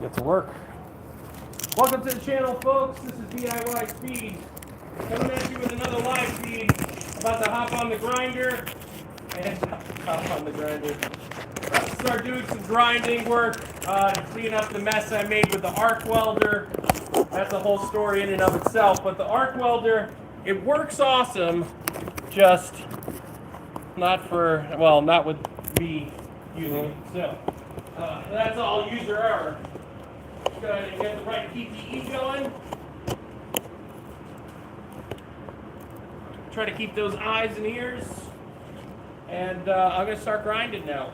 Get to work. Welcome to the channel, folks. This is DIY Speed. Coming at you with another live feed. About to hop on the grinder start doing some grinding work to clean up the mess I made with the arc welder. That's a whole story in and of itself. But the arc welder, it works awesome. Just not with me using it. So that's all user error. Go ahead and get the right PPE going. Try to keep those eyes and ears. And I'm going to start grinding now.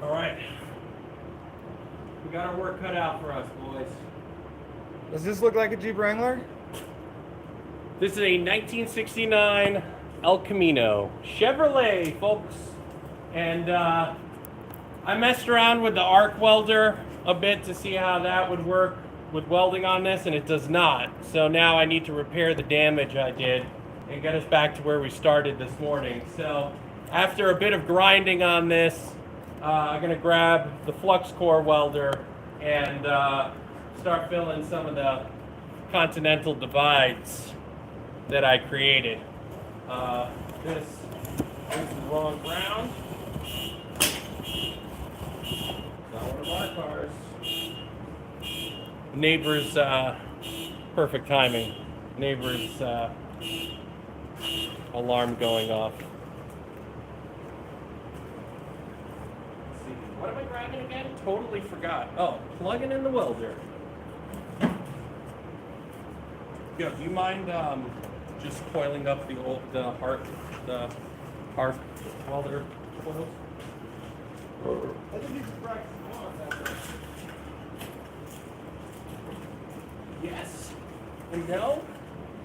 All right, we got our work cut out for us, boys. Does this look like a Jeep Wrangler? This is a 1969 El Camino Chevrolet, folks. And I messed around with the arc welder a bit to see how that would work with welding on this, and it does not. So now I need to repair the damage I did and get us back to where we started this morning. So after a bit of grinding on this, I'm going to grab the flux core welder and start filling some of the continental divides that I created. This is the wrong ground. Not one of our cars. Neighbor's perfect timing. Neighbor's alarm going off. What am I grabbing again? Totally forgot. Oh, plugging in the welder. Yo, do you mind just coiling up the arc welder coils? I think you should practice more on that. Yes. And no?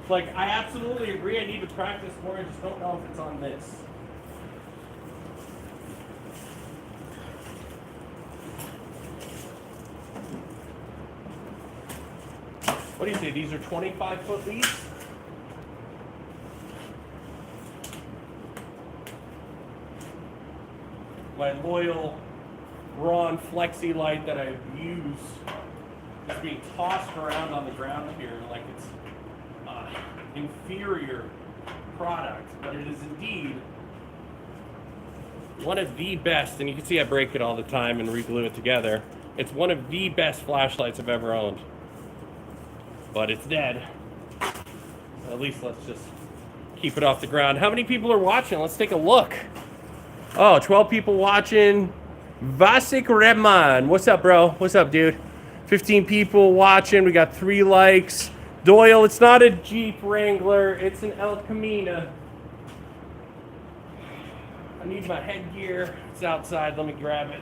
Like, I absolutely agree I need to practice more. I just don't know if it's on this. What do you say? These are 25-foot leads? My loyal Braun Flexi light that I use is being tossed around on the ground here like it's inferior product, but it is indeed one of the best, and you can see I break it all the time and re-glue it together. It's one of the best flashlights I've ever owned. But it's dead. At least let's just keep it off the ground. How many people are watching? Let's take a look. Oh, 12 people watching. Vasik Redman. What's up, bro? What's up, dude? 15 people watching. We got 3 likes. Doyle, it's not a Jeep Wrangler. It's an El Camino. I need my headgear. It's outside. Let me grab it.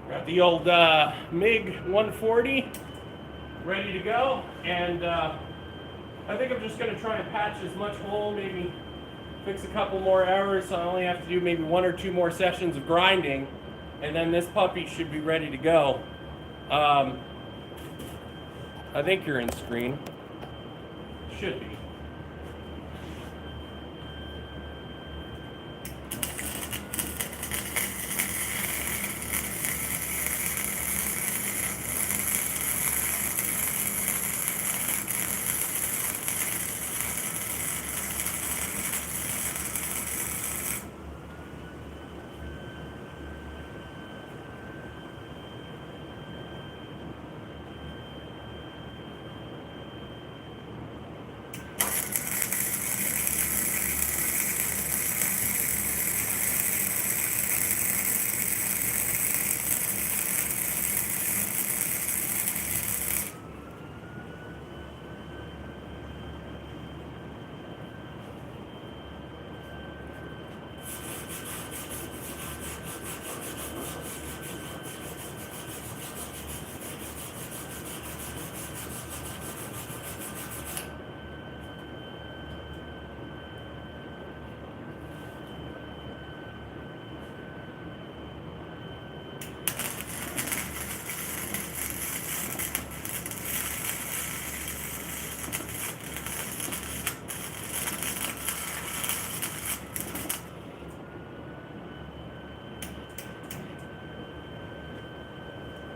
Got the old MiG 140 ready to go, and I think I'm just going to try and patch as much hole, maybe fix a couple more errors, so I only have to do maybe 1 or 2 more sessions of grinding, and then this puppy should be ready to go. I think you're in screen. Should be.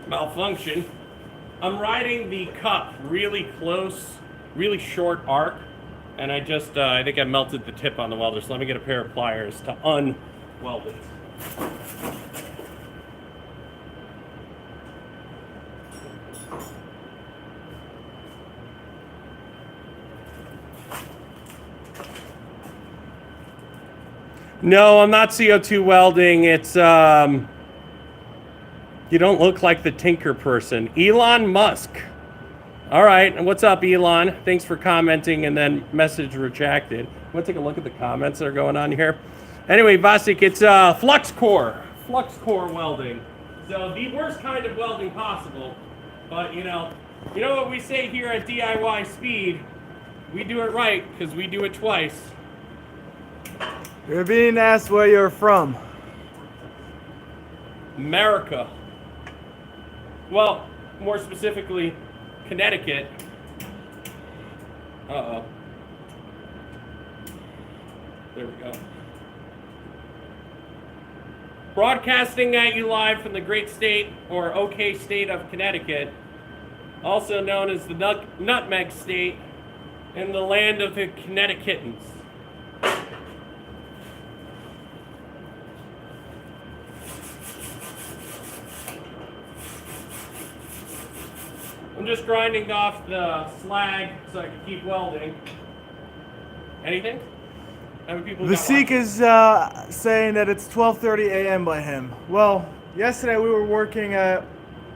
Malfunction. I'm riding the cup really close, really short arc, and I think I melted the tip on the welder, so let me get a pair of pliers to unweld it. No, I'm not CO2 welding. It's you don't look like the Tinker person. Elon Musk. All right, and what's up, Elon? Thanks for commenting and then message retracted. I'm gonna take a look at the comments that are going on here. Anyway, Vasik, it's flux core welding. So the worst kind of welding possible, but you know what we say here at DIY Speed, we do it right because we do it twice. You're being asked where you're from. America. Well, more specifically, Connecticut. Uh-oh. There we go. Broadcasting at you live from the great state, or OK state of Connecticut, also known as the Nutmeg State, in the land of the Connecticutans. I'm just grinding off the slag so I can keep welding. Anything? How many people? Vasik is saying that it's 12:30 a.m. by him. Well, yesterday we were working at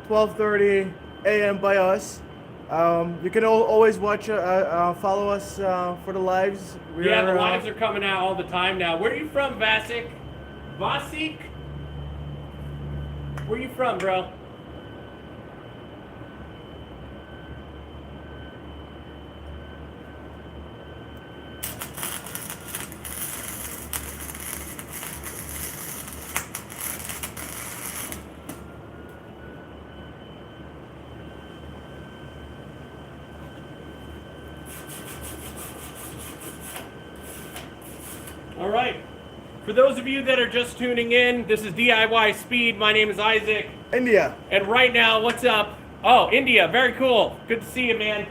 12:30 a.m. by us. You can always watch, follow us for the lives. Yeah, the lives are coming out all the time now. Where are you from, Vasik? Vasik? Where are you from, bro? All right. For those of you that are just tuning in, this is DIY Speed. My name is Isaac. India. And right now, what's up? Oh, India. Very cool. Good to see you, man.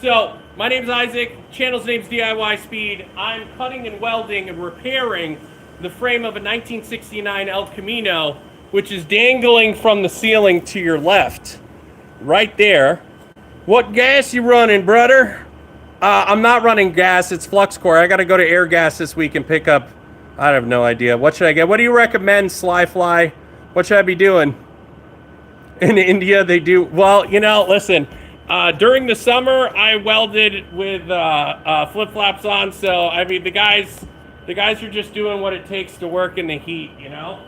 So, my name's Isaac. Channel's name's DIY Speed. I'm cutting and welding and repairing the frame of a 1969 El Camino, which is dangling from the ceiling to your left. Right there. What gas you running, brother? I'm not running gas. It's flux core. I got to go to Air Gas this week and pick up. I have no idea. What should I get? What do you recommend, Slyfly? What should I be doing? In India, they do. Well, you know, listen. During the summer, I welded with flip-flops on. So, I mean, the guys are just doing what it takes to work in the heat, you know?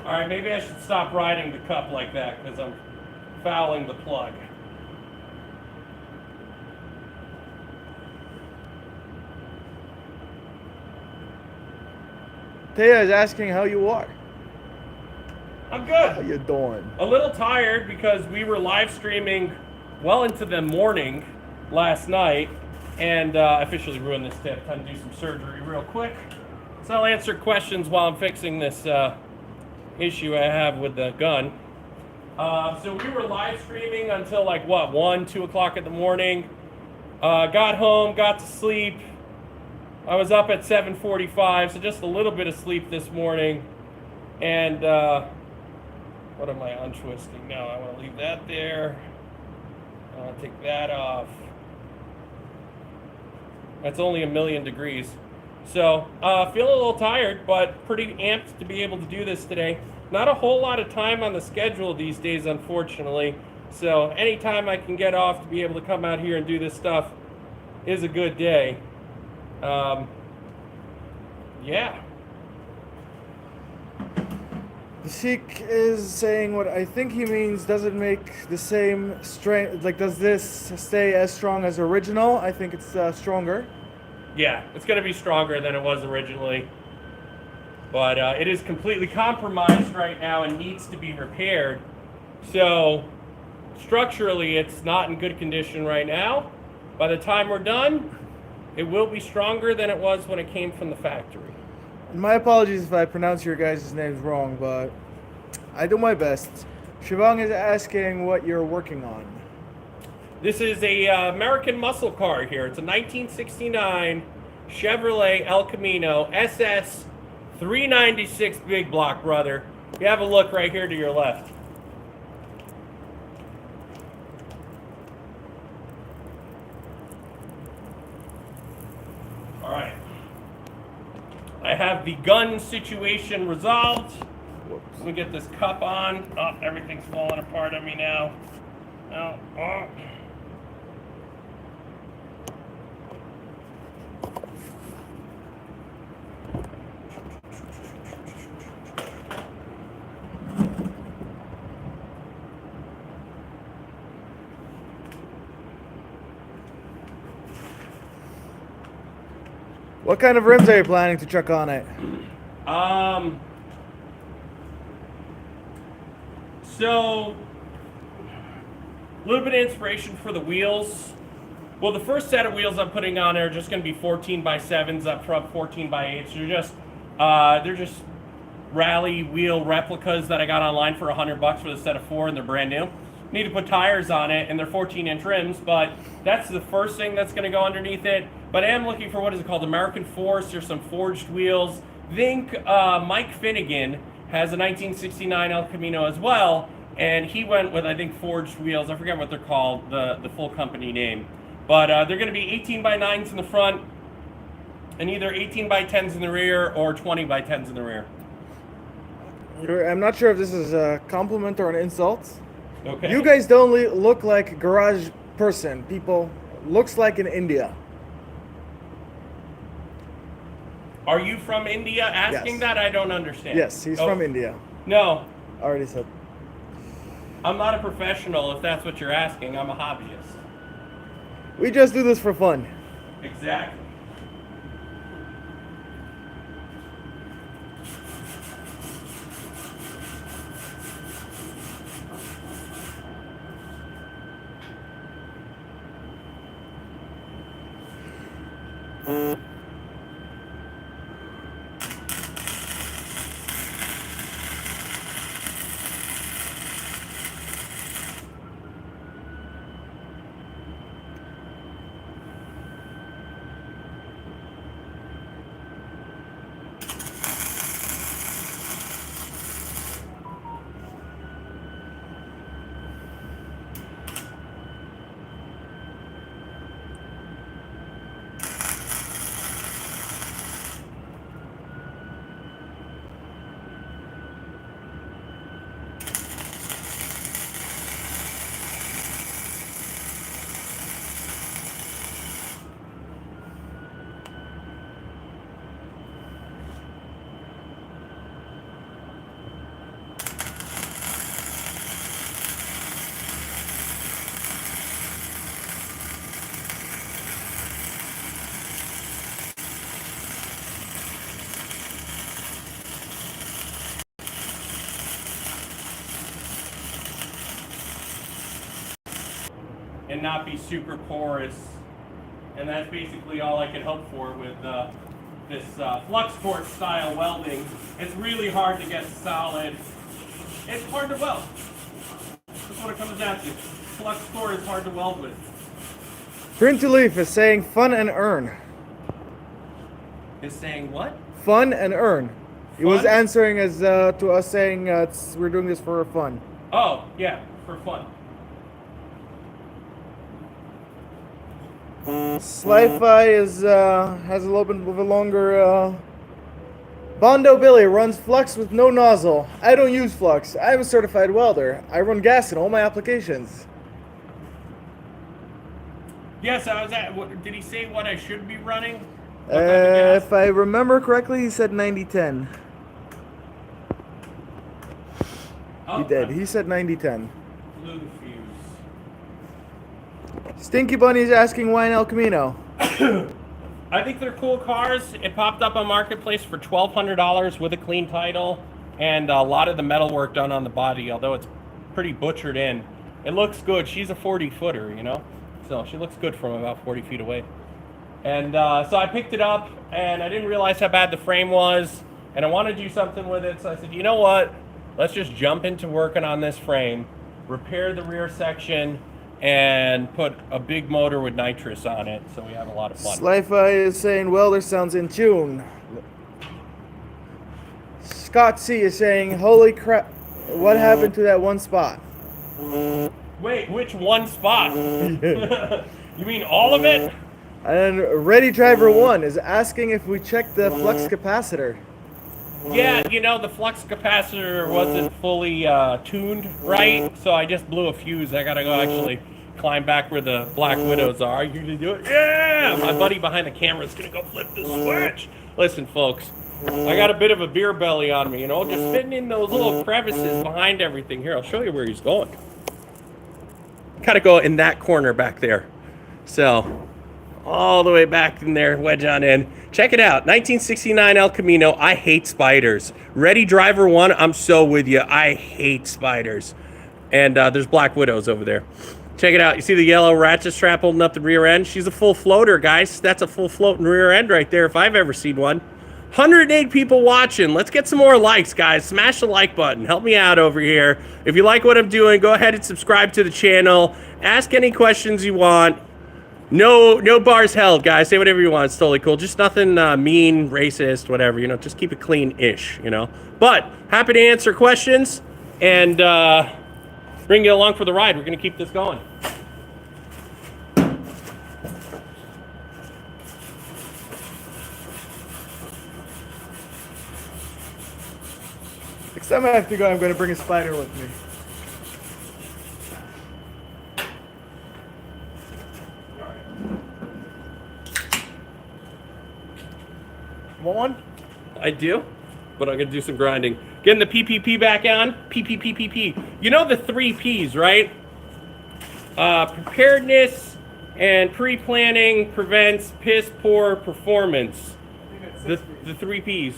All right, maybe I should stop riding the cup like that because I'm fouling the plug. Taya is asking how you are. I'm good. How you doing? A little tired because we were live streaming well into the morning last night, and I officially ruined this tip. Time to do some surgery real quick. So I'll answer questions while I'm fixing this issue I have with the gun. So we were live streaming until like what, 1, 2 o'clock in the morning. Got home, got to sleep. I was up at 7:45, so just a little bit of sleep this morning. And what am I untwisting now? I want to leave that there. I want to take that off. That's only 1,000,000 degrees. So, feeling a little tired, but pretty amped to be able to do this today. Not a whole lot of time on the schedule these days, unfortunately. So, anytime I can get off to be able to come out here and do this stuff is a good day. Yeah. The Sheik is saying what I think he means. Does it make the same strength? Like, does this stay as strong as original? I think it's stronger. Yeah, it's going to be stronger than it was originally. But it is completely compromised right now and needs to be repaired. So, structurally, it's not in good condition right now. By the time we're done, it will be stronger than it was when it came from the factory. And my apologies if I pronounce your guys' names wrong, but I do my best. Shivang is asking what you're working on. This is a American muscle car here. It's a 1969 Chevrolet El Camino SS 396 big block, brother. You have a look right here to your left. All right. I have the gun situation resolved. Whoops. Let me get this cup on. Oh, everything's falling apart on me now. Oh. What kind of rims are you planning to chuck on it? So, a little bit of inspiration for the wheels. Well, the first set of wheels I'm putting on are just going to be 14x7s up front, 14x8s. They're just rally wheel replicas that I got online for $100 for the set of 4, and they're brand new. Need to put tires on it, and they're 14-inch rims, but that's the first thing that's going to go underneath it. But I am looking for, what is it called, American Force. There's some forged wheels. Think Mike Finnegan has a 1969 El Camino as well, and he went with, I think, forged wheels. I forget what they're called, the full company name. But they're going to be 18x9s in the front, and either 18x10s in the rear or 20x10s in the rear. I'm not sure if this is a compliment or an insult. Okay. You guys don't look like a garage person. People looks like in India. Are you from India asking Yes. that? I don't understand. Yes, he's from India. No, Already said. I'm not a professional if that's what you're asking. I'm a hobbyist. We just do this for fun. Exactly. And not be super porous. And that's basically all I can hope for with this flux core style welding. It's really hard to get solid. It's hard to weld. That's what it comes down to. Flux core is hard to weld with. Print to Leaf is saying fun and earn. Is saying what? Fun and earn. He was Fun? answering as to us saying we're doing this for fun. Oh, yeah, for fun. Sli-Fi is has a little bit of a longer. Bondo Billy runs flux with no nozzle. I don't use flux. I'm a certified welder. I run gas in all my applications. Yes, I was at. Did he say what I should be running? What type of gas? If I remember correctly, he said 90-10. Oh, He did. He said 90-10. Blew the fuse. Stinky Bunny's asking why an El Camino. I think they're cool cars. It popped up on Marketplace for $1,200 with a clean title and a lot of the metal work done on the body, although it's pretty butchered in. It looks good. She's a 40-footer, you know? So she looks good from about 40 feet away. And so I picked it up, and I didn't realize how bad the frame was, and I wanted to do something with it, so I said, you know what? Let's just jump into working on this frame, repair the rear section, and put a big motor with nitrous on it, so we have a lot of fun. Sli-Fi is saying welder sounds in tune. Scott C is saying, holy crap, what happened to that one spot? Wait, which one spot? You mean all of it? And Ready Driver 1 is asking if we checked the flux capacitor. Yeah, you know, the flux capacitor wasn't fully tuned right, so I just blew a fuse. I gotta go actually climb back where the Black Widows are. You gonna do it? Yeah! My buddy behind the camera is gonna go flip the switch. Listen, folks, I got a bit of a beer belly on me, you know, just fitting in those little crevices behind everything. Here, I'll show you where he's going. Gotta go in that corner back there. So, all the way back in there, wedge on in. Check it out, 1969 El Camino. I hate spiders. Ready Driver 1, I'm so with you. I hate spiders. And there's Black Widows over there. Check it out. You see the yellow ratchet strap holding up the rear end? She's a full floater, guys. That's a full floating rear end right there if I've ever seen one. 108 people watching. Let's get some more likes, guys. Smash the like button. Help me out over here. If you like what I'm doing, go ahead and subscribe to the channel. Ask any questions you want. No bars held, guys. Say whatever you want. It's totally cool. Just nothing mean, racist, whatever. You know, just keep it clean-ish, you know. But happy to answer questions and bring you along for the ride. We're going to keep this going. Next time I have to go, I'm going to bring a spider with me. Want one? I do, but I'm gonna do some grinding. Getting the PPP back on. PPPPP. You know the 3 Ps, right? Preparedness and pre-planning prevents piss poor performance. The 3 Ps.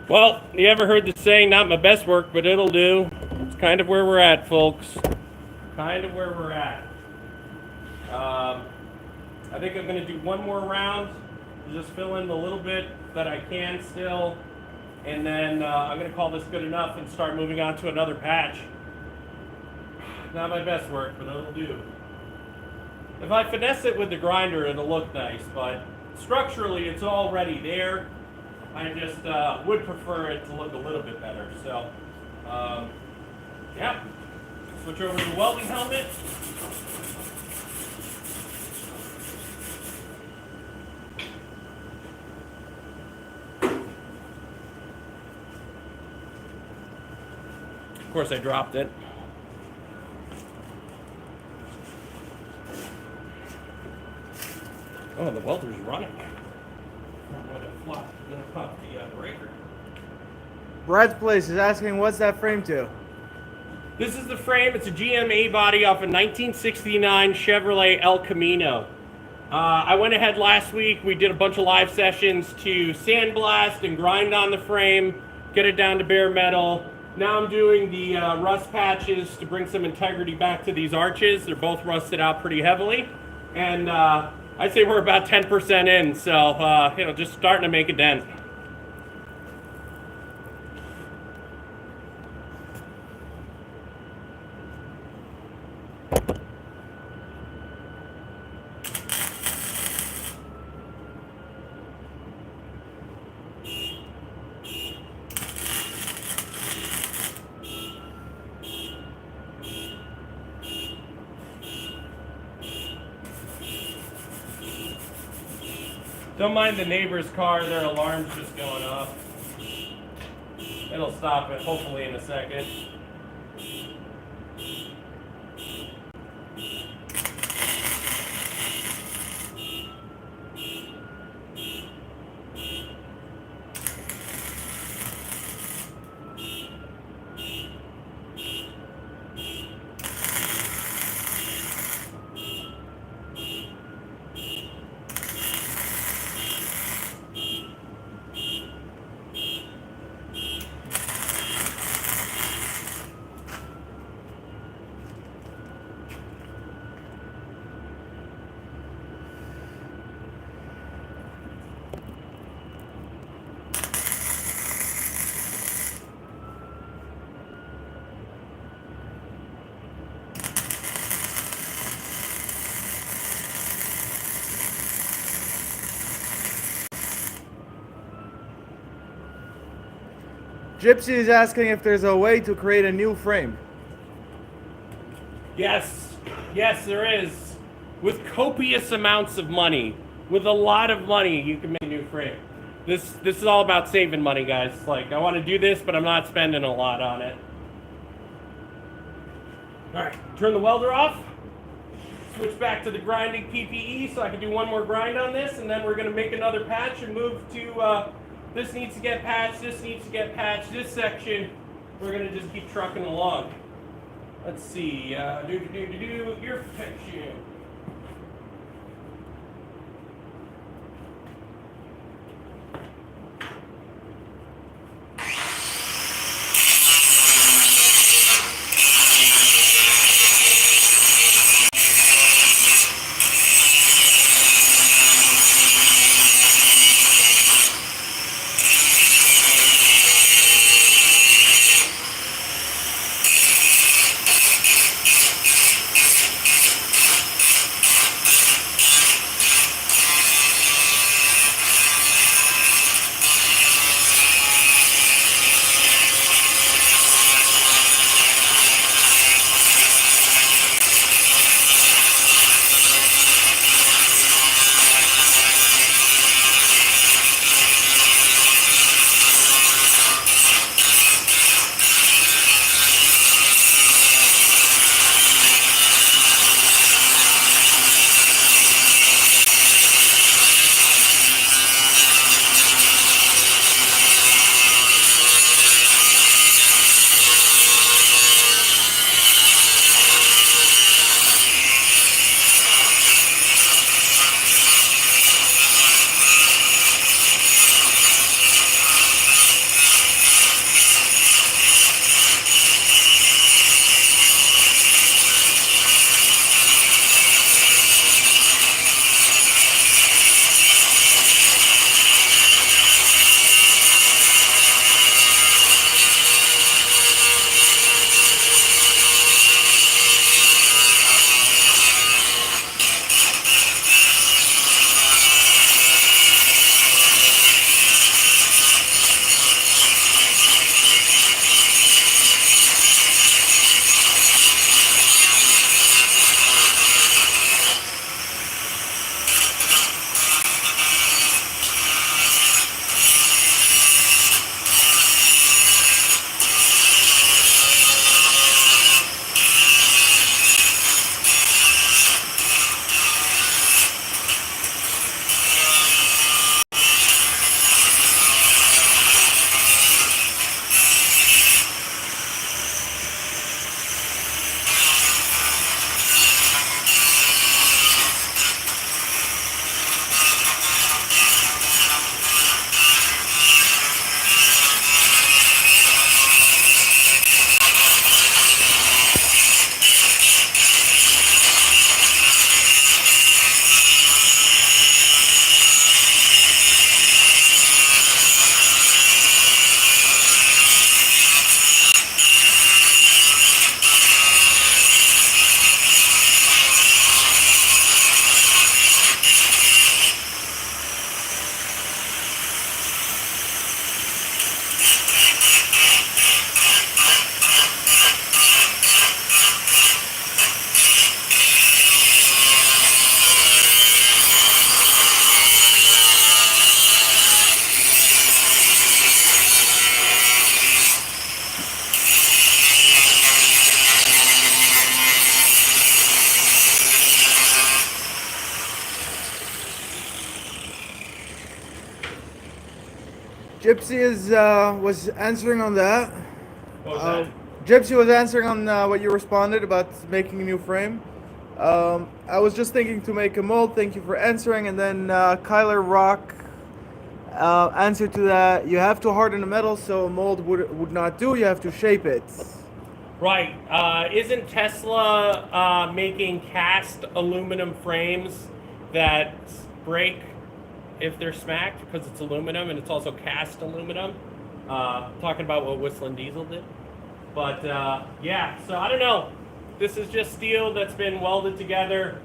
Well, you ever heard the saying, not my best work, but it'll do? It's kind of where we're at, folks. Kind of where we're at. I think I'm going to do one more round to just fill in the little bit that I can still. And then I'm going to call this good enough and start moving on to another patch. Not my best work, but it'll do. If I finesse it with the grinder, it'll look nice, but structurally it's already there. I just would prefer it to look a little bit better. So, yeah. Switch over to the welding helmet. Of course, I dropped it. Oh, the welder's running. I'm gonna pop the breaker. Brad's Place is asking, what's that frame to? This is the frame. It's a GMA body off a 1969 Chevrolet El Camino. I went ahead last week. We did a bunch of live sessions to sandblast and grind on the frame, get it down to bare metal. Now I'm doing the rust patches to bring some integrity back to these arches. They're both rusted out pretty heavily. And I'd say we're about 10% in, so just starting to make a dent. Don't mind the neighbor's car, their alarm's just going off. It'll stop it, hopefully in a second. Gypsy is asking if there's a way to create a new frame. Yes, yes, there is. With copious amounts of money, with a lot of money, you can make a new frame. This is all about saving money, guys. Like, I want to do this, but I'm not spending a lot on it. All right, turn the welder off. Switch back to the grinding PPE so I can do one more grind on this, and then we're going to make another patch and move to this needs to get patched, this needs to get patched, this section we're going to just keep trucking along. Let's see, ear protection. Gypsy was answering on that. What was that? Gypsy was answering on what you responded about making a new frame. I was just thinking to make a mold. Thank you for answering. And then Kyler Rock answered to that. You have to harden the metal, so a mold would not do. You have to shape it. Right. Isn't Tesla making cast aluminum frames that break if they're smacked because it's aluminum and it's also cast aluminum? Talking about what Whistling Diesel did. But yeah, so I don't know. This is just steel that's been welded together.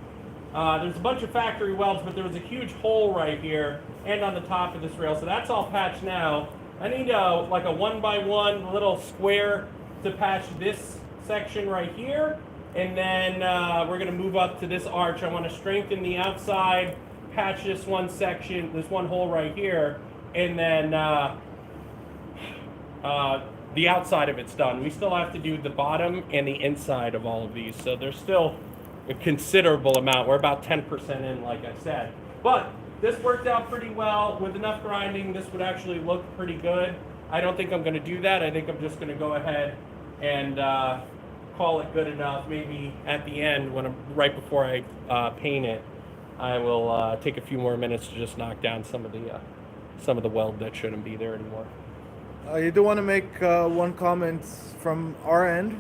There's a bunch of factory welds, but there was a huge hole right here and on the top of this rail. So that's all patched now. I need like a 1x1 little square to patch this section right here. And then we're going to move up to this arch. I want to strengthen the outside, patch this one section, this one hole right here. And then the outside of it's done. We still have to do the bottom and the inside of all of these. So there's still a considerable amount. We're about 10% in, like I said. But this worked out pretty well. With enough grinding, this would actually look pretty good. I don't think I'm going to do that. I think I'm just going to go ahead and call it good enough. Maybe at the end, when right before I paint it, I will take a few more minutes to just knock down some of the weld that shouldn't be there anymore. You do want to make one comment from our end.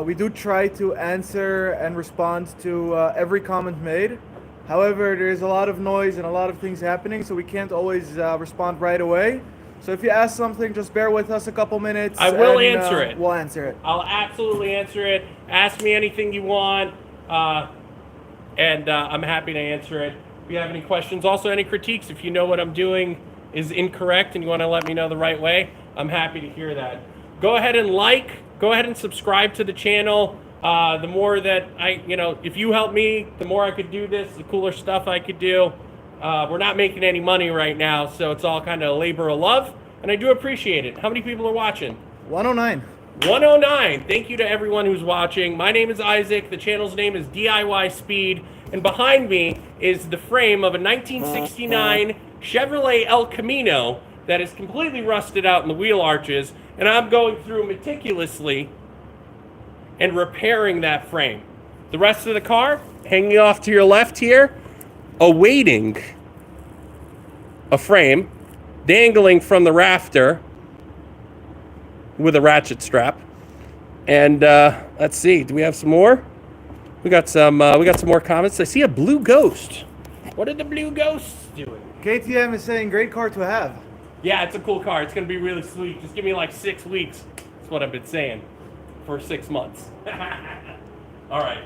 We do try to answer and respond to every comment made. However, there's a lot of noise and a lot of things happening, so we can't always respond right away. So if you ask something, just bear with us a couple minutes. I will answer it. We'll answer it. I'll absolutely answer it. Ask me anything you want, and I'm happy to answer it. If you have any questions, also any critiques, if you know what I'm doing is incorrect and you want to let me know the right way, I'm happy to hear that. Go ahead and subscribe to the channel. The more that if you help me, the more I could do this, the cooler stuff I could do. We're not making any money right now, so it's all kind of labor of love, and I do appreciate it. How many people are watching? 109. 109. Thank you to everyone who's watching. My name is Isaac. The channel's name is DIY Speed, and behind me is the frame of a 1969 Chevrolet El Camino that is completely rusted out in the wheel arches, and I'm going through meticulously and repairing that frame. The rest of the car, hanging off to your left here, awaiting a frame, dangling from the rafter with a ratchet strap. And let's see, do we have some more? We got some more comments. I see a blue ghost. What are the blue ghosts doing? KTM is saying great car to have. Yeah, it's a cool car. It's gonna be really sweet. Just give me like 6 weeks. That's what I've been saying for 6 months. All right.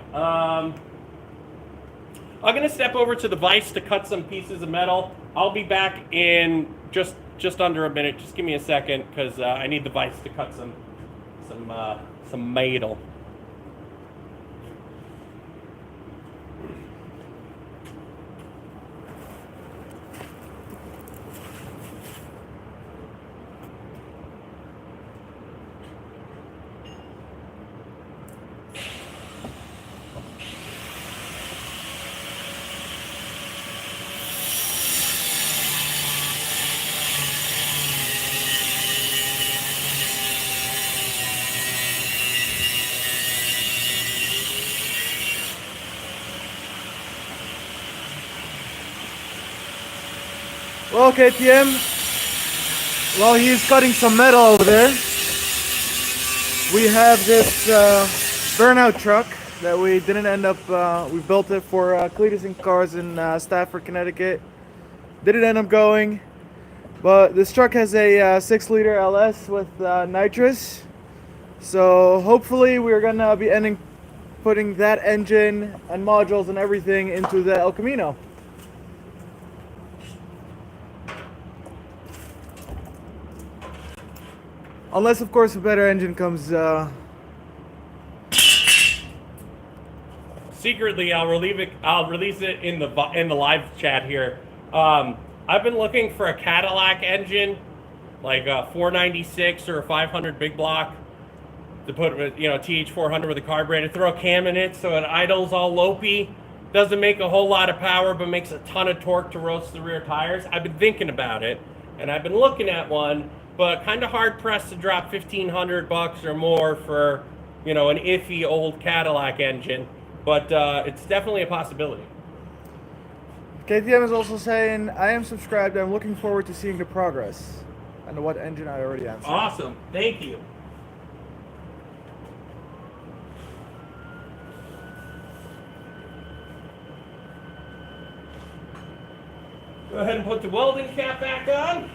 I'm gonna step over to the vise to cut some pieces of metal. I'll be back in just under a minute. Just give me a second, because I need the vise to cut some metal. Well, KTM, while he's cutting some metal over there, we have this burnout truck that we didn't end up, we built it for Cletus and Cars in Stafford, Connecticut. Didn't end up going, but this truck has a 6-liter LS with nitrous. So hopefully we're gonna be putting that engine and modules and everything into the El Camino. Unless, of course, a better engine comes. Secretly, I'll release it in the live chat here. I've been looking for a Cadillac engine, like a 496 or a 500 big block, to put TH400 with a carburetor. Throw a cam in it so it idles all lopey. Doesn't make a whole lot of power, but makes a ton of torque to roast the rear tires. I've been thinking about it, and I've been looking at one. But kind of hard pressed to drop $1,500 or more for, an iffy old Cadillac engine. But it's definitely a possibility. KTM is also saying, I am subscribed. I'm looking forward to seeing the progress. And what engine I already answered. Awesome. Thank you. Go ahead and put the welding cap back on.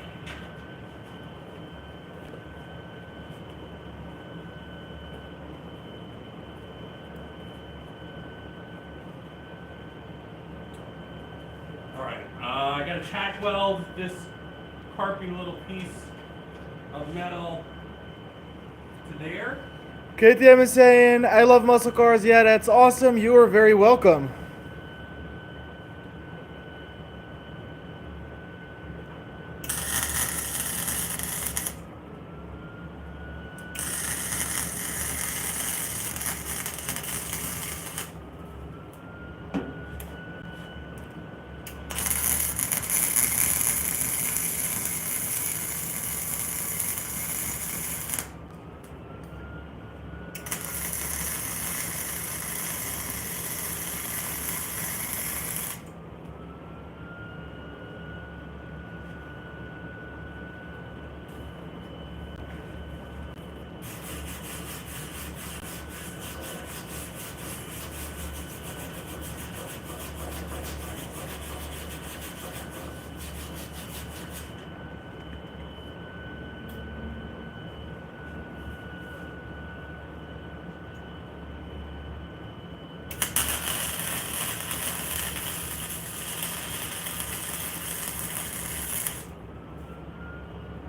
I got to tack weld this carpy little piece of metal to there. KTM is saying, I love muscle cars. Yeah, that's awesome. You are very welcome.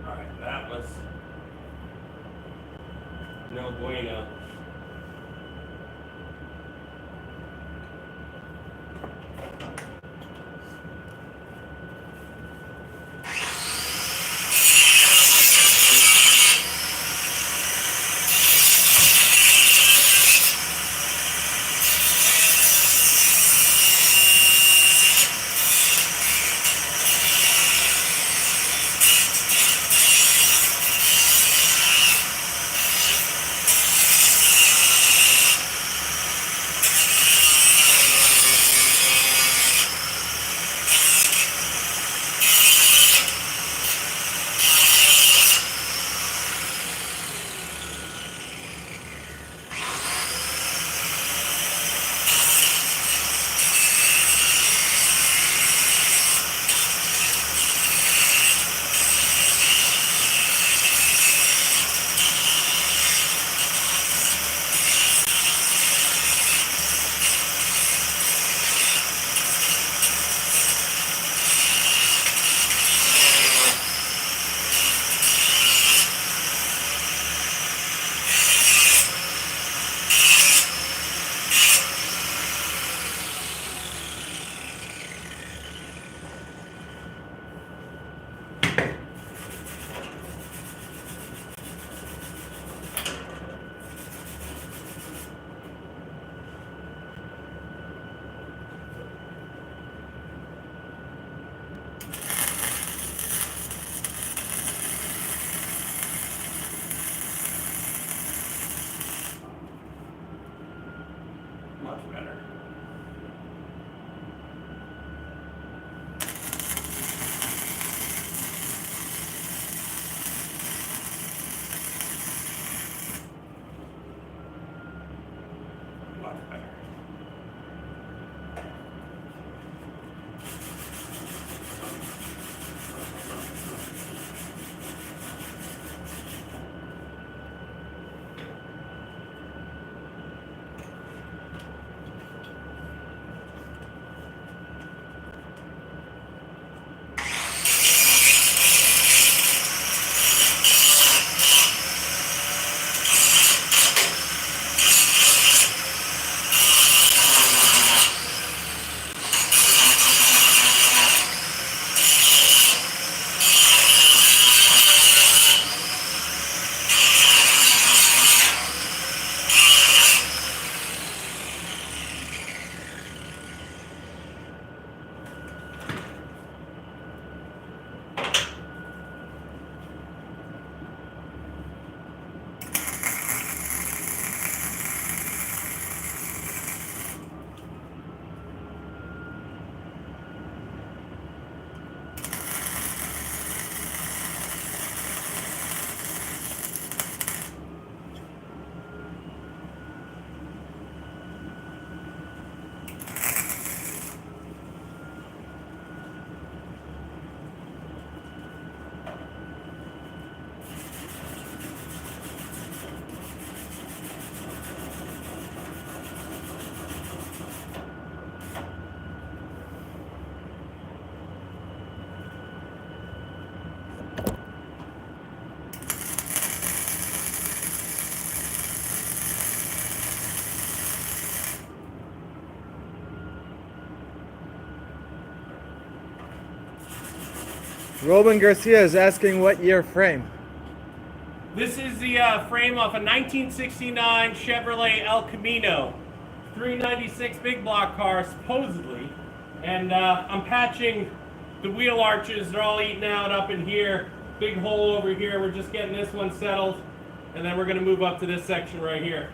Alright, that was no bueno. Much better. Robin Garcia is asking what year frame. This is the frame off a 1969 Chevrolet El Camino, 396 big block car supposedly, and I'm patching the wheel arches. They're all eaten out up in here. Big hole over here. We're just getting this one settled, and then we're going to move up to this section right here.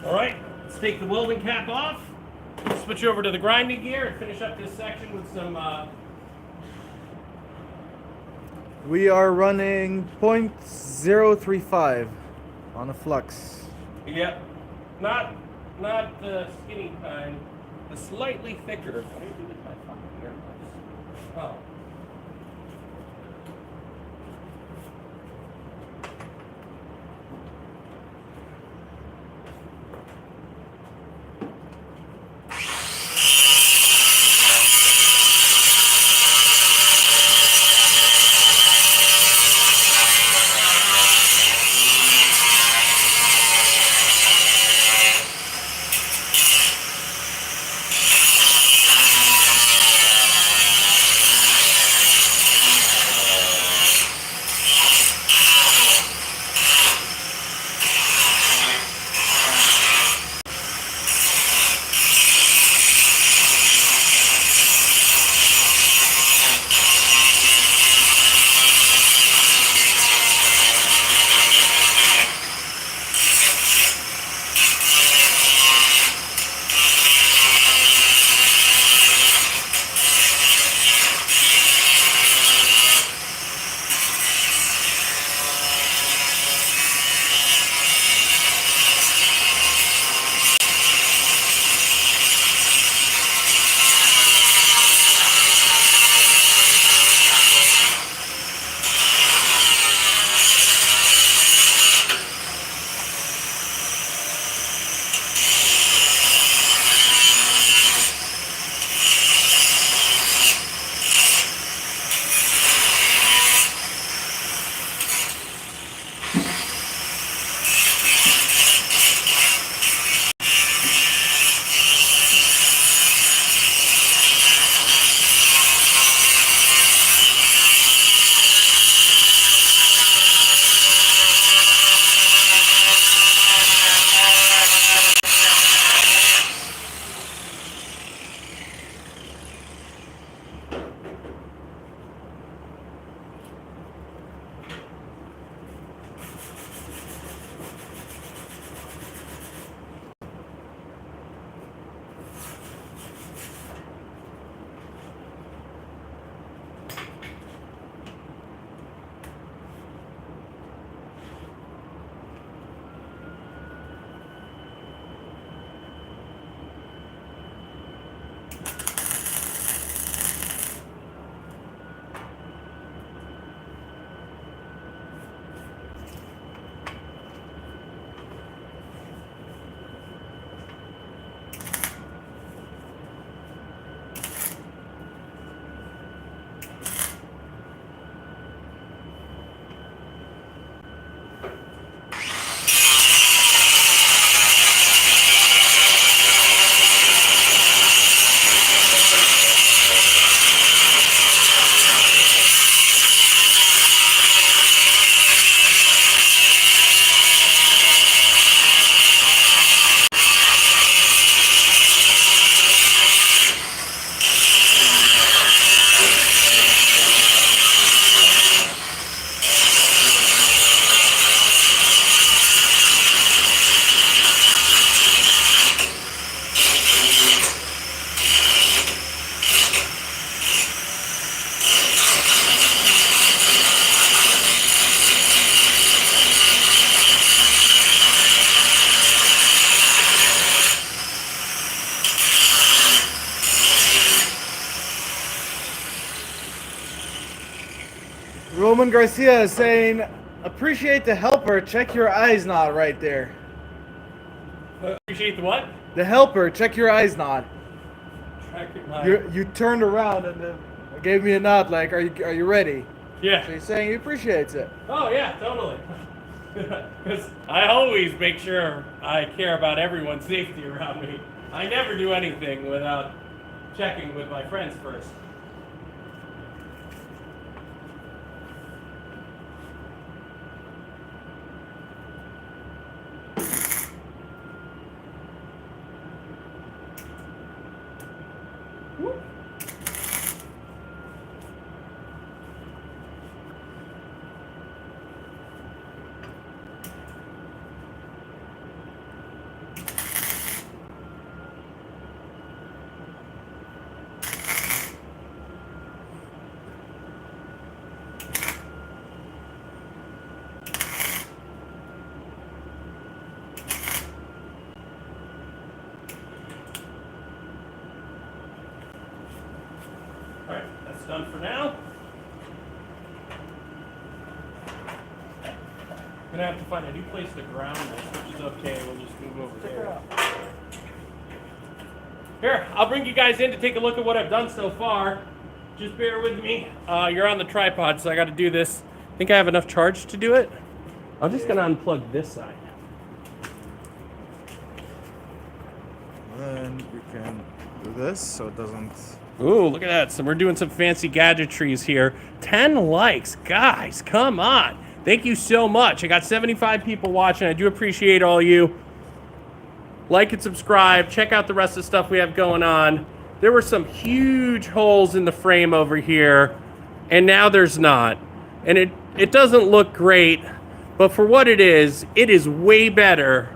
All right, let's take the welding cap off, switch over to the grinding gear, and finish up this section with some. We are running 0.035 on a flux. Yep, not the skinny kind, the slightly thicker. What do you do with my fucking earbuds? Oh. Roman Garcia is saying, appreciate the helper. Check your eyes knot right there. Appreciate the what? The helper. Check your eyes knot. Track it line. You turned around and gave me a nod. Like, are you ready? Yeah. So he's saying he appreciates it. Oh yeah, totally. Because I always make sure I care about everyone's safety around me. I never do anything without checking with my friends first. Whoop. Alright, that's done for now. I'm gonna have to find a new place to ground this, which is okay, we'll just move over there. Here, I'll bring you guys in to take a look at what I've done so far. Just bear with me. You're on the tripod, so I gotta do this. Think I have enough charge to do it? I'm just gonna unplug this side. Then you can do this so it doesn't. Ooh, look at that. So we're doing some fancy gadgetries here. 10 likes. Guys, come on. Thank you so much. I got 75 people watching. I do appreciate all you. Like and subscribe. Check out the rest of the stuff we have going on. There were some huge holes in the frame over here, and now there's not. And it doesn't look great, but for what it is way better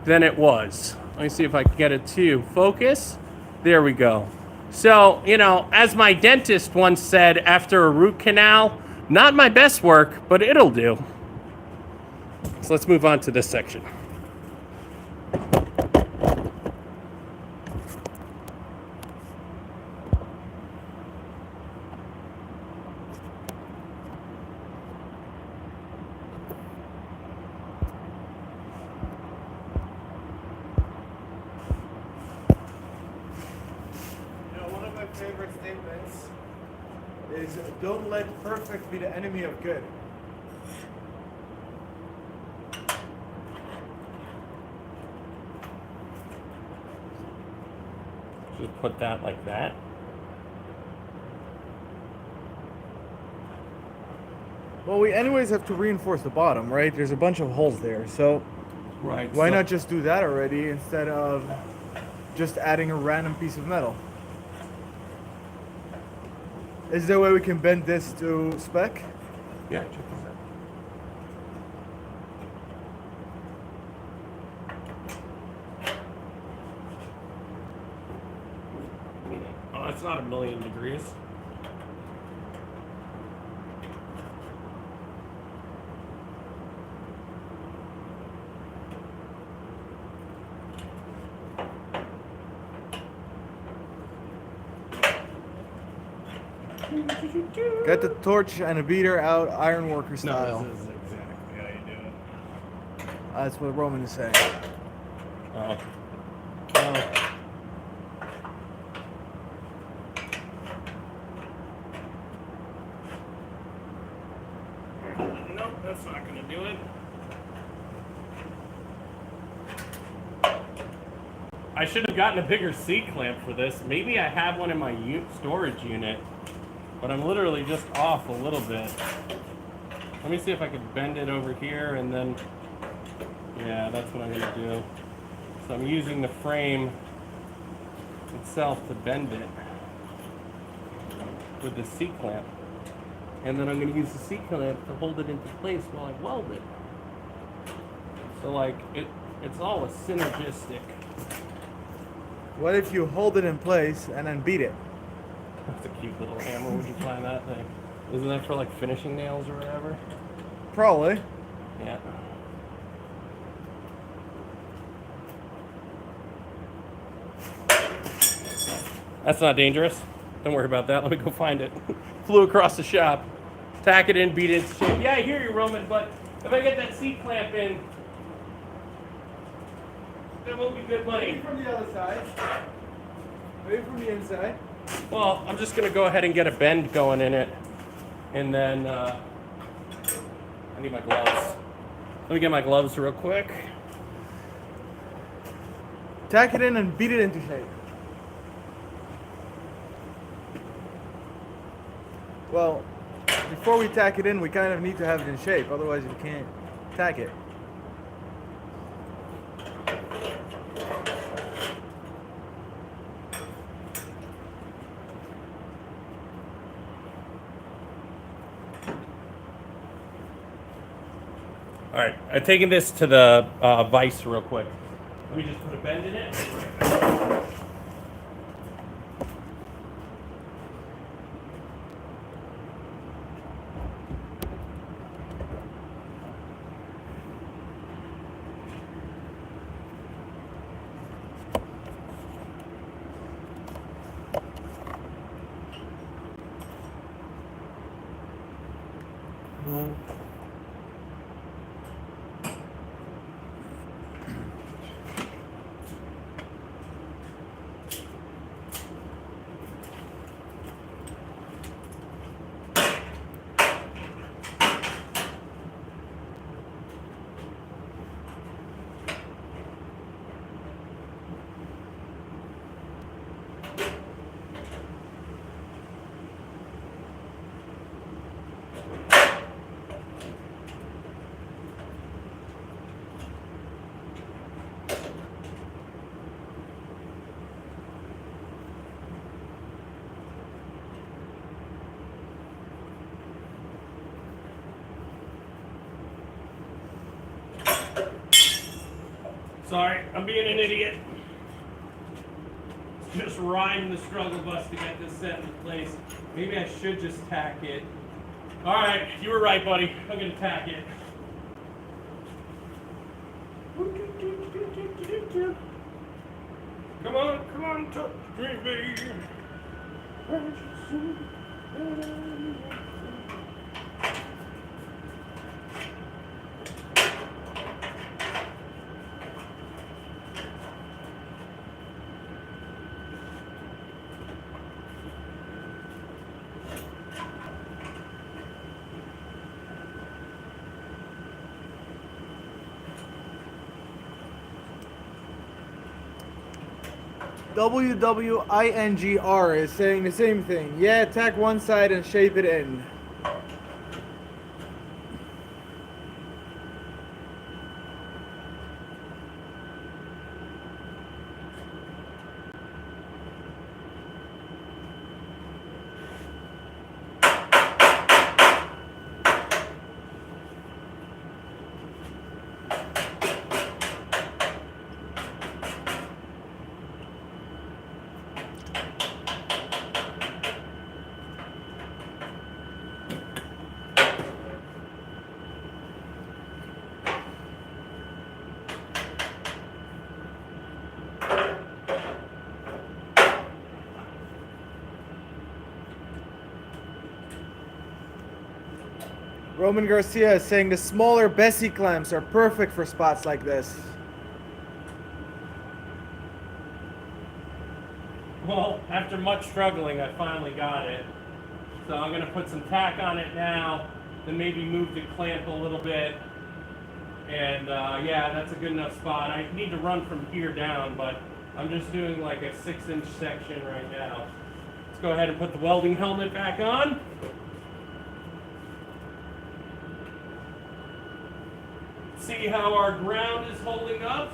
than it was. Let me see if I can get it to focus. There we go. So, you know, as my dentist once said after a root canal, not my best work, but it'll do. So let's move on to this section. One of my favorite statements is don't let perfect be the enemy of good. Just put that like that. Well, we anyways have to reinforce the bottom, right? There's a bunch of holes there, so Right. why not just do that already instead of just adding a random piece of metal? Is there a way we can bend this to spec? Yeah, check this out. Oh, it's not a million degrees. Get the torch and a beater out, ironworker style. No, this is exactly how you do it. That's what Roman is saying. Oh. Nope, that's not gonna do it. I should have gotten a bigger C-clamp for this. Maybe I have one in my storage unit, but I'm literally just off a little bit. Let me see if I can bend it over here and then, yeah, that's what I'm gonna do. So I'm using the frame itself to bend it with the C-clamp. And then I'm gonna use the C-clamp to hold it into place while I weld it. So like, it's all a synergistic. What if you hold it in place and then beat it? That's a cute little hammer. Where'd you find that thing? Isn't that for like finishing nails or whatever? Probably. Yeah. That's not dangerous. Don't worry about that. Let me go find it. Flew across the shop. tack it in, beat it into shape. Yeah, I hear you, Roman, but if I get that seat clamp in, that won't be good money. Maybe from the other side. Maybe from the inside. Well, I'm just gonna go ahead and get a bend going in it, and then I need my gloves. Let me get my gloves real quick. Tack it in and beat it into shape. Well, before we tack it in, we kind of need to have it in shape, otherwise we can't tack it. All right, I'm taking this to the vise real quick. Let me just put a bend in it. Sorry, I'm being an idiot. Just riding the struggle bus to get this set in place. Maybe I should just tack it. All right, you were right, buddy. I'm gonna tack it. Come on, touch me, baby. WWINGR is saying the same thing. Yeah, tack one side and shape it in. Roman Garcia is saying the smaller Bessie clamps are perfect for spots like this. Well, after much struggling, I finally got it. So I'm gonna put some tack on it now, then maybe move the clamp a little bit. And yeah, that's a good enough spot. I need to run from here down, but I'm just doing like a 6-inch section right now. Let's go ahead and put the welding helmet back on. See how our ground is holding up.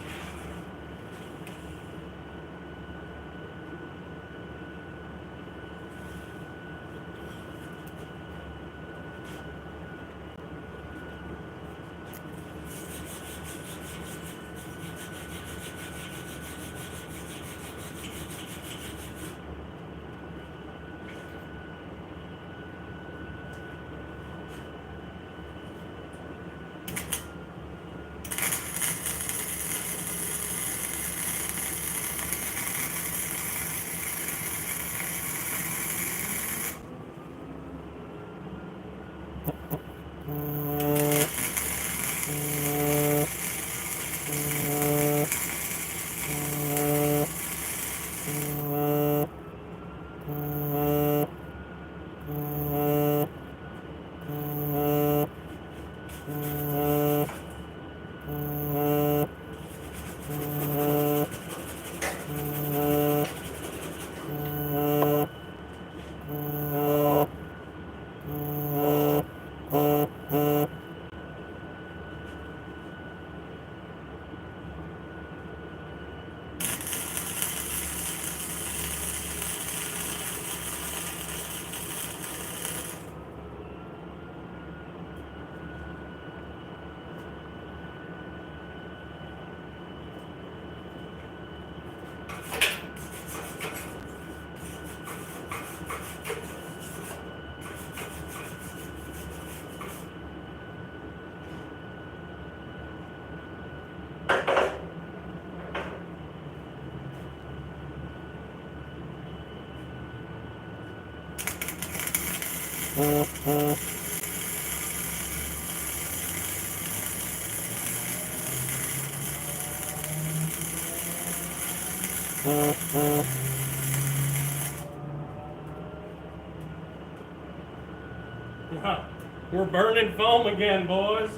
We're burning foam again, boys.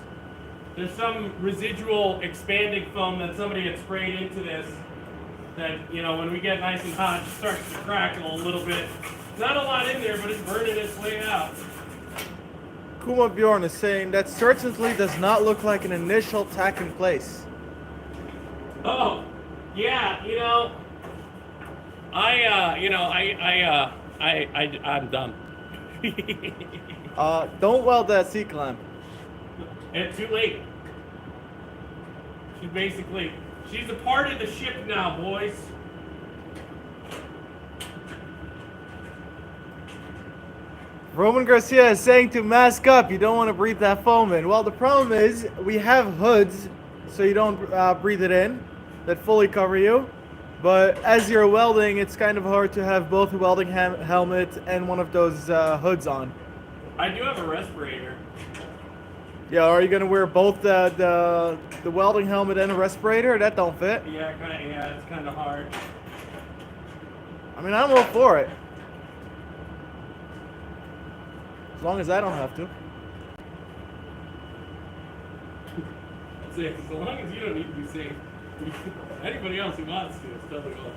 There's some residual expanding foam that somebody had sprayed into this that, you know, when we get nice and hot, it starts to crackle a little bit. Not a lot in there, but it's burning its way out. Kuma Bjorn is saying that certainly does not look like an initial attack in place. Oh, yeah, you know, I'm done. Don't weld that C-clamp. It's too late. She's a part of the ship now, boys. Roman Garcia is saying to mask up, you don't want to breathe that foam in. Well, the problem is we have hoods so you don't breathe it in that fully cover you. But as you're welding, it's kind of hard to have both a welding helmet and one of those hoods on. I do have a respirator. Yeah, are you gonna wear both the welding helmet and a respirator? That don't fit. Yeah, it's kind of hard. I mean, I'm all for it. As long as I don't have to. That's it. As long as you don't need to be safe. Anybody else who wants to, it's totally cool.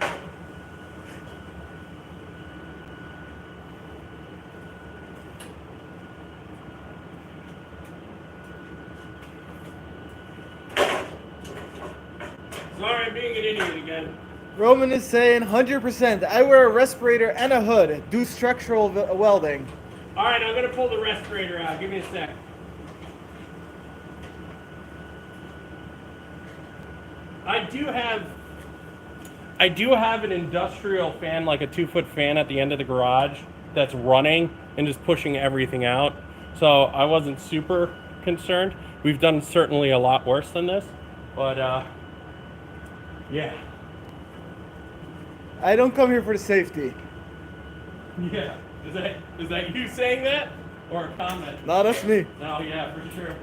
Sorry, I'm being an idiot again. Roman is saying 100%. I wear a respirator and a hood. Do structural welding. All right, I'm gonna pull the respirator out. Give me a sec. I do have an industrial fan, like a 2-foot fan at the end of the garage that's running and just pushing everything out. So I wasn't super concerned. We've done certainly a lot worse than this, but yeah. I don't come here for the safety. Yeah. Is that you saying that? Or a comment? No, that's me. Oh yeah, for sure.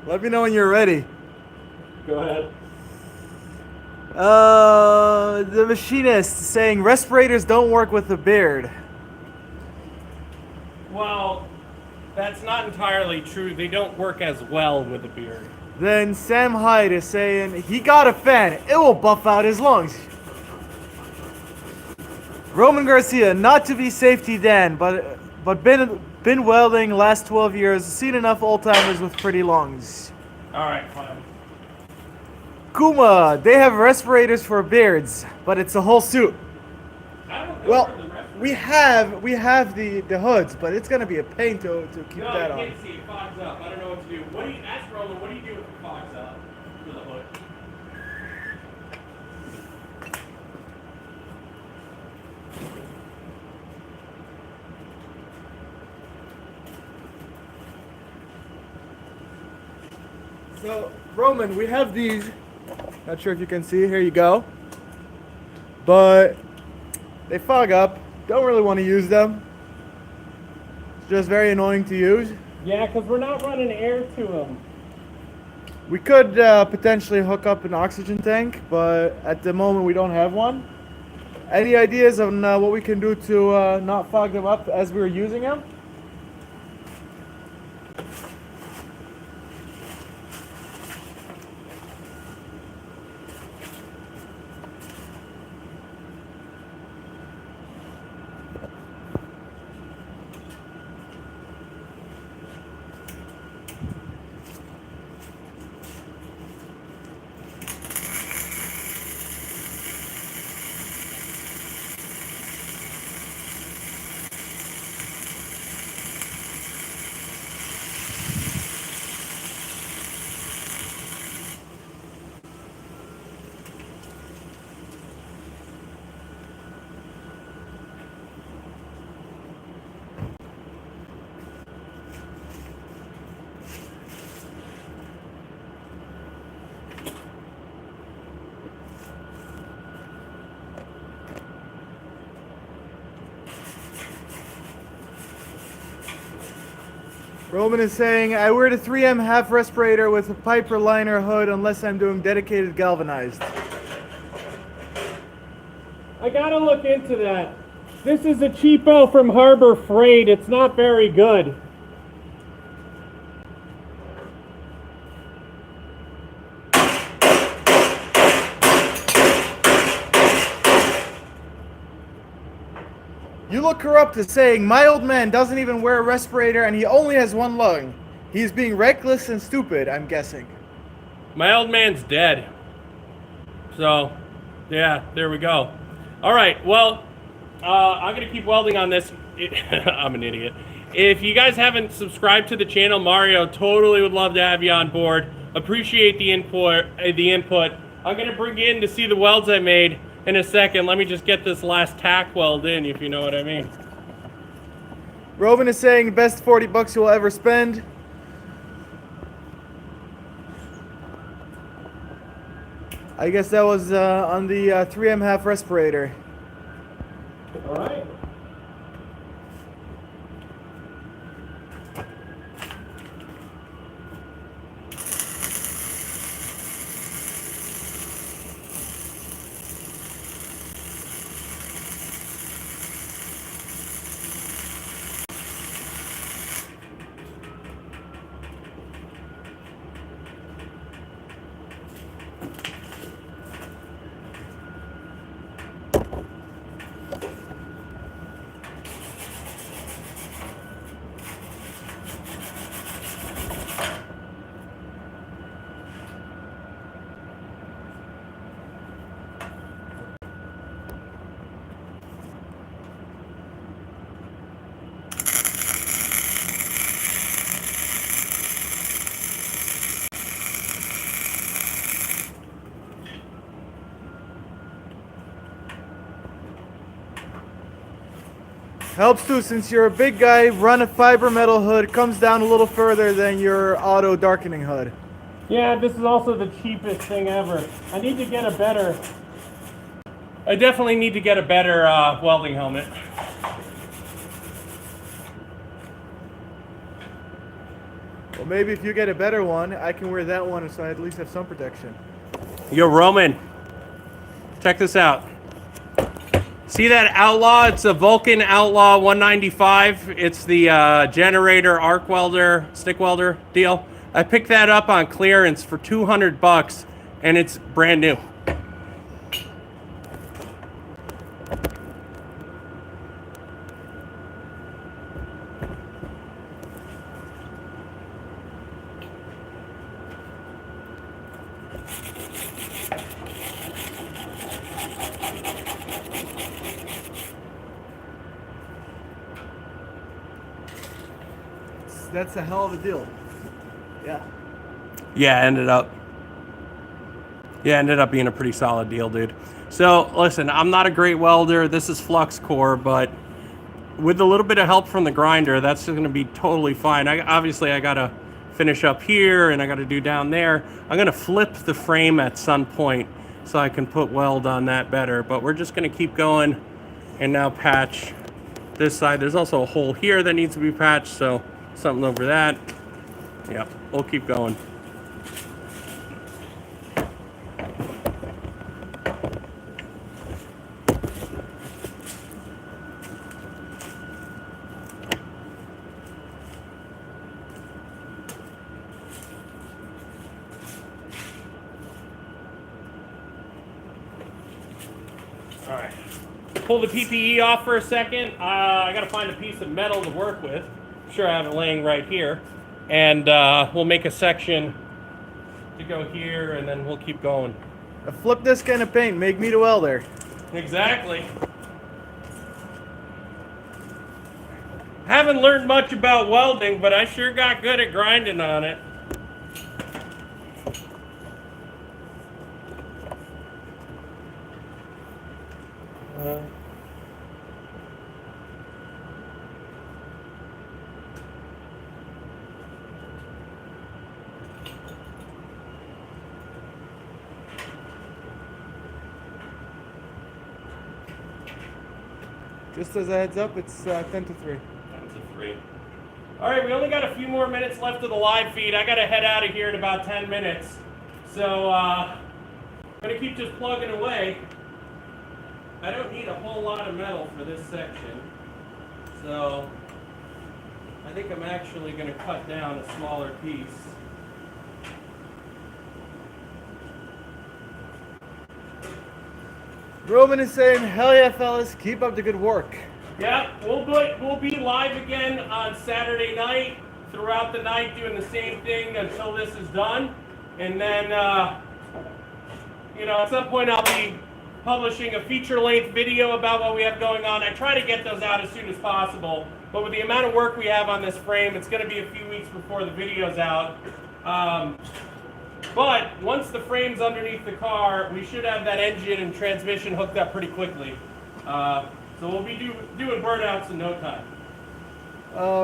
Let me know when you're ready. Go ahead. The machinist saying respirators don't work with the beard. Well, that's not entirely true. They don't work as well with a beard. Then Sam Hyde is saying he got a fan. It will buff out his lungs. Roman Garcia, not to be safety Dan, but been welding last 12 years. Seen enough old timers with pretty lungs. All right, fine. Kuma, they have respirators for beards, but it's a whole suit. I don't know Well, where the rest we have the hoods, but it's gonna be a pain to keep No, that I on. can't see it. Fogs up. I don't know what to do. Ask Roman, what do you do if it fogs up to the hood? So, Roman, we have these. Not sure if you can see. Here you go. But they fog up. Don't really want to use them. It's just very annoying to use. Yeah, because we're not running air to them. We could potentially hook up an oxygen tank, but at the moment we don't have one. Any ideas on what we can do to not fog them up as we're using them? Roman is saying, I wear the 3M half respirator with a Piper liner hood unless I'm doing dedicated galvanized. I gotta look into that. This is a cheapo from Harbor Freight. It's not very good. You look corrupt as saying, my old man doesn't even wear a respirator and he only has one lung. He's being reckless and stupid, I'm guessing. My old man's dead. So, yeah, there we go. All right, well, I'm going to keep welding on this. I'm an idiot. If you guys haven't subscribed to the channel, Mario totally would love to have you on board. Appreciate the input. I'm going to bring you in to see the welds I made in a second. Let me just get this last tack weld in, if you know what I mean. Roman is saying, best 40 bucks you'll ever spend. I guess that was on the 3M half respirator. All right. Helps too, since you're a big guy, run a fiber metal hood, comes down a little further than your auto darkening hood. Yeah, this is also the cheapest thing ever. I need to get a better... I definitely need to get a better welding helmet. Well, maybe if you get a better one, I can wear that one so I at least have some protection. Yo, Roman, check this out. See that Outlaw? It's a Vulcan Outlaw 195. It's the generator arc welder, stick welder deal. I picked that up on clearance for 200 bucks, and it's brand new. That's a hell of a deal. Yeah. Yeah, ended up being a pretty solid deal, dude. So, listen, I'm not a great welder. This is flux core, but with a little bit of help from the grinder, that's going to be totally fine. Obviously, I got to finish up here, and I got to do down there. I'm going to flip the frame at some point so I can put weld on that better. But we're just going to keep going and now patch this side. There's also a hole here that needs to be patched, so something over that. Yeah, we'll keep going. All right, pull the PPE off for a second. I gotta find a piece of metal to work with. I'm sure I have it laying right here. And we'll make a section to go here, and then we'll keep going. Flip this kind of paint, make me the welder. Exactly. Haven't learned much about welding, but I sure got good at grinding on it. Just as a heads up, it's 10 to 3. 10 to 3. All right, we only got a few more minutes left of the live feed. I got to head out of here in about 10 minutes. So I'm going to keep just plugging away. I don't need a whole lot of metal for this section. So I think I'm actually going to cut down a smaller piece. Roman is saying, hell yeah, fellas, keep up the good work. Yeah, we'll be live again on Saturday night, throughout the night, doing the same thing until this is done. And then, at some point I'll be publishing a feature-length video about what we have going on. I try to get those out as soon as possible, but with the amount of work we have on this frame, it's going to be a few weeks before the video's out. But once the frame's underneath the car, we should have that engine and transmission hooked up pretty quickly. So we'll be doing burnouts in no time.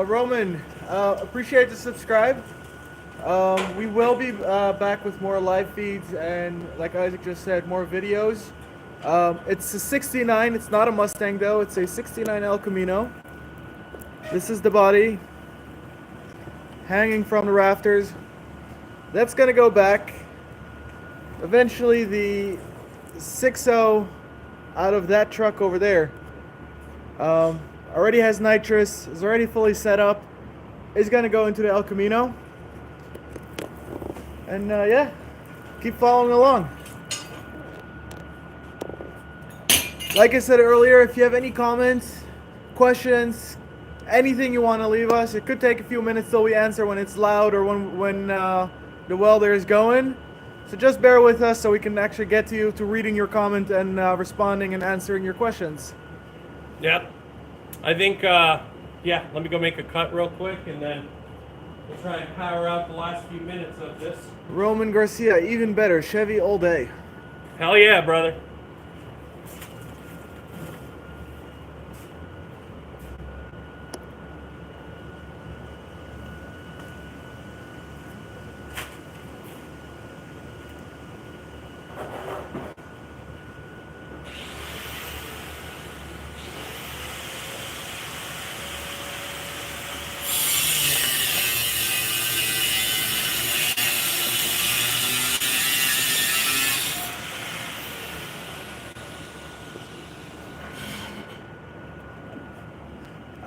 Roman, appreciate the subscribe. We will be back with more live feeds and, like Isaac just said, more videos. It's a 69. It's not a Mustang though. It's a 69 El Camino. This is the body hanging from the rafters. That's gonna go back. Eventually the 6.0 out of that truck over there already has nitrous, is already fully set up, is gonna go into the El Camino. And yeah, keep following along. Like I said earlier, if you have any comments, questions, anything you want to leave us, it could take a few minutes till we answer when it's loud or when the welder is going. So just bear with us so we can actually get to you, to reading your comment and responding and answering your questions. Yep. I think, yeah, let me go make a cut real quick and then we'll try and power out the last few minutes of this. Roman Garcia, even better, Chevy all day. Hell yeah, brother.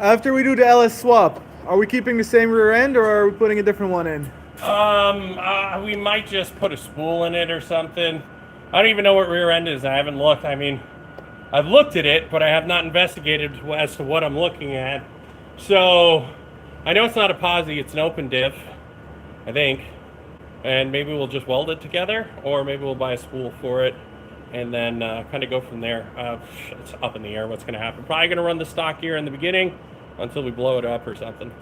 After we do the LS swap, are we keeping the same rear end or are we putting a different one in? We might just put a spool in it or something. I don't even know what rear end is. I haven't looked. I mean, I've looked at it, but I have not investigated as to what I'm looking at. So, I know it's not a posi, it's an open diff, I think. And maybe we'll just weld it together, or maybe we'll buy a spool for it, and then kind of go from there. It's up in the air what's going to happen. Probably going to run the stock gear in the beginning until we blow it up or something.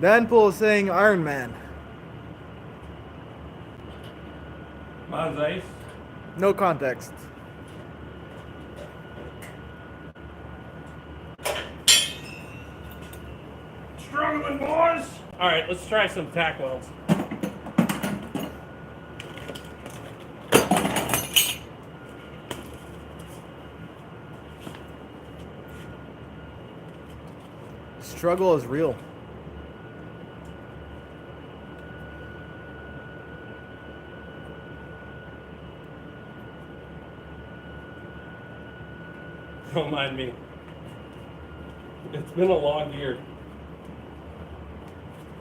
Danpool is saying Iron Man. Mine's ice. No context. Struggling, boys. All right, let's try some tack welds. Struggle is real. Don't mind me. It's been a long year.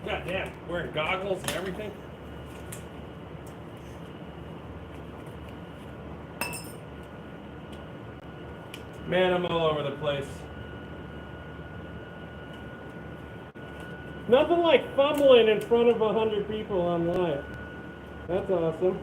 God damn, wearing goggles and everything. Man, I'm all over the place. Nothing like fumbling in front of 100 people online. That's awesome.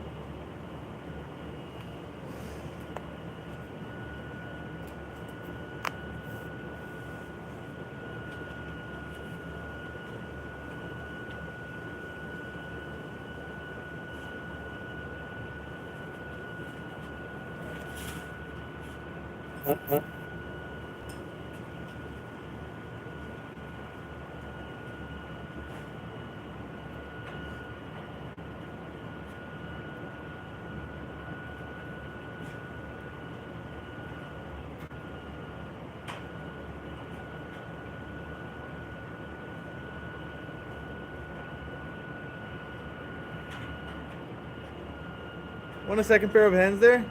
Want a second pair of hands there?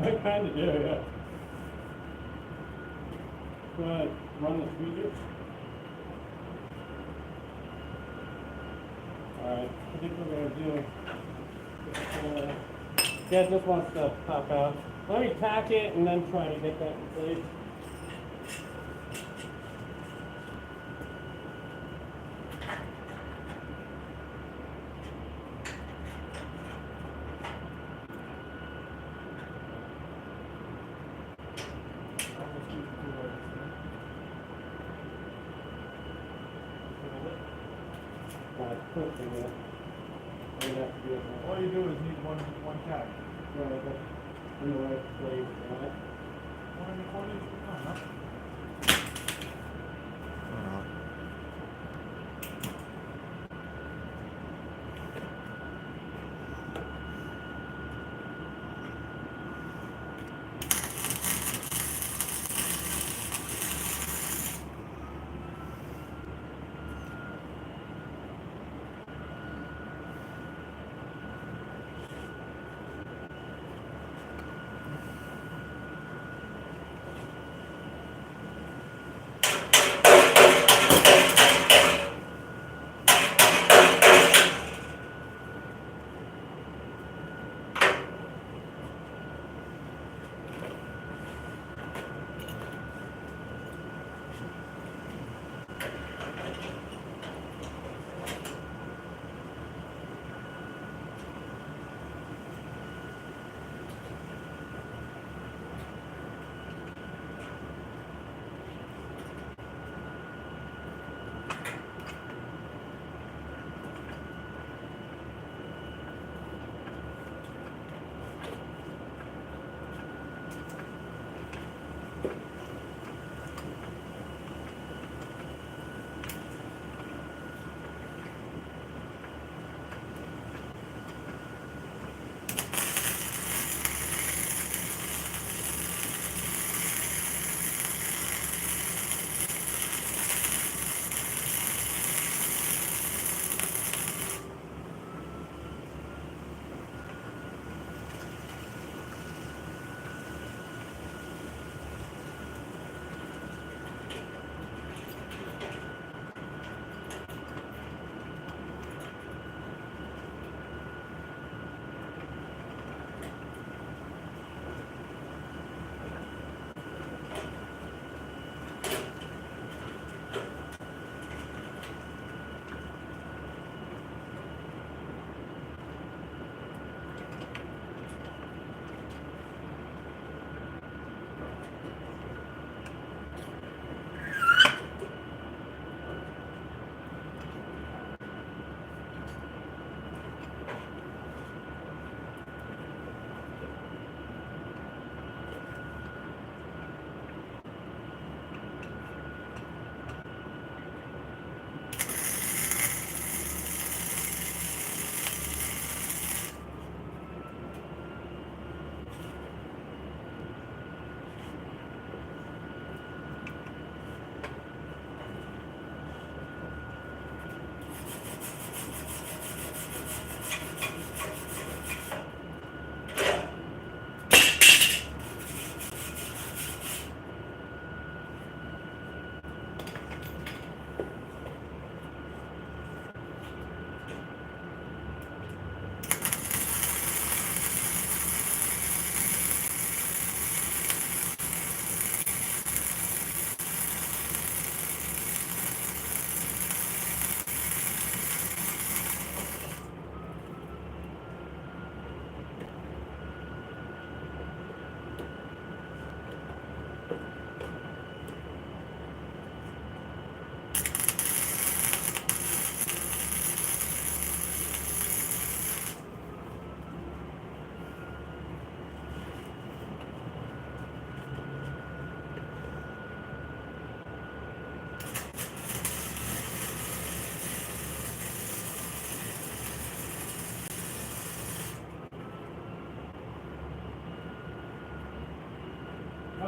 I kind of do, yeah. Go ahead, run the speaker. Alright, I think we're going to do yeah, just wants to pop out. Let me tack it and then try to get that in place. All you do is need one tag. In the right place. One in the corner.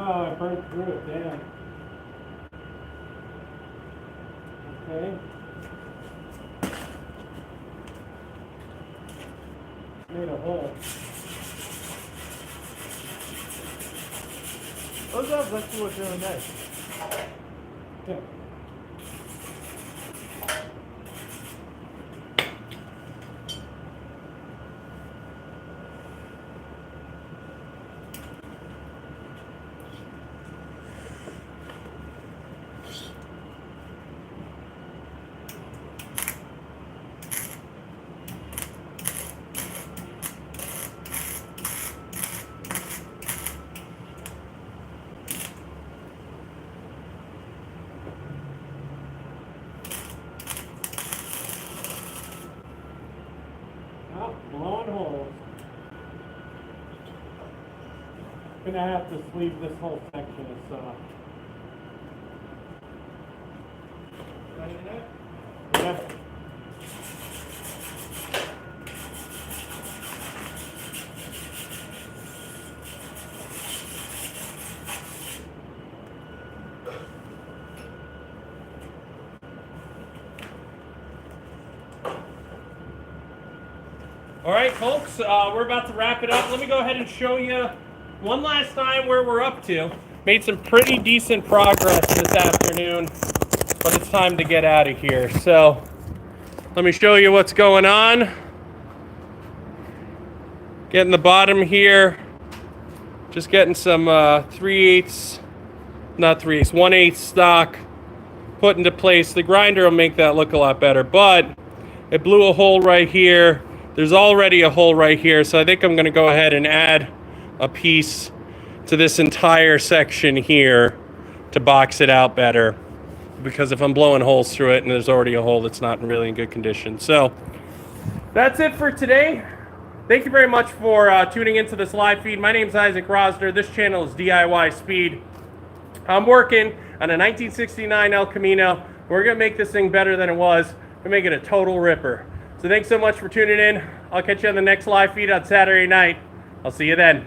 Oh, I burned through it, damn. Okay. Made a hole. Those jobs actually look really nice. Yeah. Oh, blowing holes. Gonna have to sleeve this whole section of stuff. Yeah. All right, folks, we're about to wrap it up. Let me go ahead and show you one last time where we're up to. Made some pretty decent progress this afternoon, but it's time to get out of here. So let me show you what's going on. Getting the bottom here. Just getting some 3/8, not 3/8, 1/8 stock put into place. The grinder will make that look a lot better, but it blew a hole right here. There's already a hole right here, so I think I'm gonna go ahead and add a piece to this entire section here to box it out better. Because if I'm blowing holes through it and there's already a hole that's not really in good condition. So that's it for today. Thank you very much for tuning into this live feed. My name's Isaac Rosner. This channel is DIY Speed. I'm working on a 1969 El Camino. We're gonna make this thing better than it was. We're making it a total ripper. So thanks so much for tuning in. I'll catch you on the next live feed on Saturday night. I'll see you then.